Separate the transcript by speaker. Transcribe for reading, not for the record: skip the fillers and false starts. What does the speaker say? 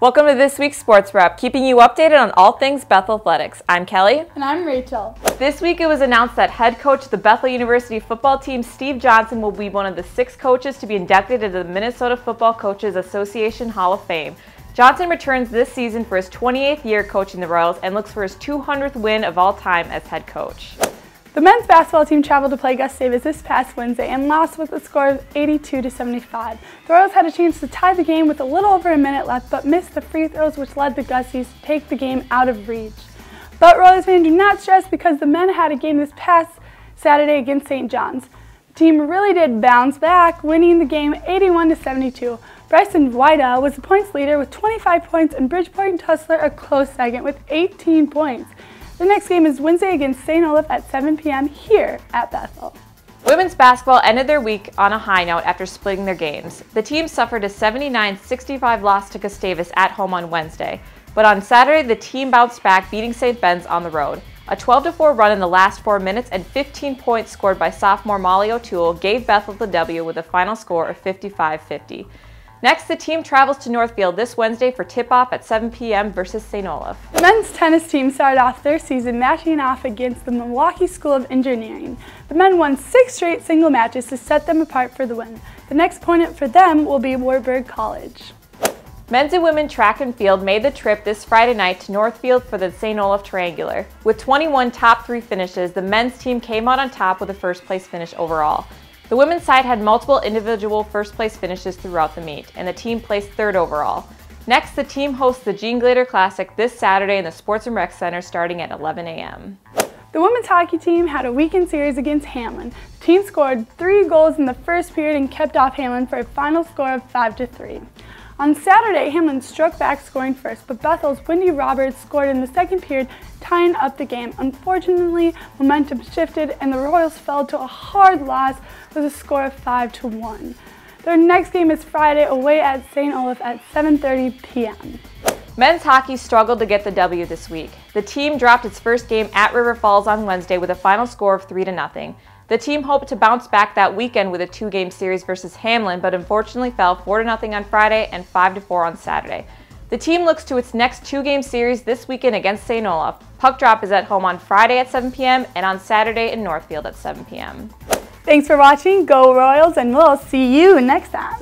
Speaker 1: Welcome to this week's Sports Wrap, keeping you updated on all things Bethel athletics. I'm Kelly.
Speaker 2: And I'm Rachel.
Speaker 1: This week it was announced that head coach of the Bethel University football team, Steve Johnson, will be one of the 6 coaches to be inducted into the Minnesota Football Coaches Association Hall of Fame. Johnson returns this season for his 28th year coaching the Royals and looks for his 200th win of all time as head coach.
Speaker 2: The men's basketball team traveled to play Gustavus this past Wednesday and lost with a score of 82-75. The Royals had a chance to tie the game with a little over a minute left, but missed the free throws, which led the Gusties to take the game out of reach. But Royals fans, do not stress because the men had a game this past Saturday against St. John's. The team really did bounce back, winning the game 81-72. Bryson Wida was the points leader with 25 points and Bridgepoint Tussler a close second with 18 points. The next game is Wednesday against St. Olaf at 7 p.m. here at Bethel.
Speaker 1: Women's basketball ended their week on a high note after splitting their games. The team suffered a 79-65 loss to Gustavus at home on Wednesday, but on Saturday the team bounced back, beating St. Ben's on the road. A 12-4 run in the last 4 minutes and 15 points scored by sophomore Molly O'Toole gave Bethel the W with a final score of 55-50. Next, the team travels to Northfield this Wednesday for tip-off at 7 p.m. versus St. Olaf.
Speaker 2: The men's tennis team started off their season matching off against the Milwaukee School of Engineering. The men won 6 straight single matches to set them apart for the win. The next opponent for them will be Wartburg College.
Speaker 1: Men's and women track and field made the trip this Friday night to Northfield for the St. Olaf Triangular. With 21 top 3 finishes, the men's team came out on top with a first-place finish overall. The women's side had multiple individual first-place finishes throughout the meet, and the team placed 3rd overall. Next, the team hosts the Gene Glader Classic this Saturday in the Sports and Rec Center starting at 11 a.m.
Speaker 2: The women's hockey team had a weekend series against Hamlin. The team scored 3 goals in the first period and kept off Hamlin for a final score of 5-3. On Saturday, Hamlin struck back scoring first, but Bethel's Wendy Roberts scored in the second period, tying up the game. Unfortunately, momentum shifted and the Royals fell to a hard loss with a score of 5-1. Their next game is Friday away at St. Olaf at 7:30 p.m.
Speaker 1: Men's hockey struggled to get the W this week. The team dropped its first game at River Falls on Wednesday with a final score of 3-0. The team hoped to bounce back that weekend with a 2-game series versus Hamlin, but unfortunately fell 4-0 on Friday and 5-4 on Saturday. The team looks to its next 2-game series this weekend against St. Olaf. Puck drop is at home on Friday at 7 p.m. and on Saturday in Northfield at 7 p.m.
Speaker 2: Thanks for watching. Go Royals, and we'll see you next time.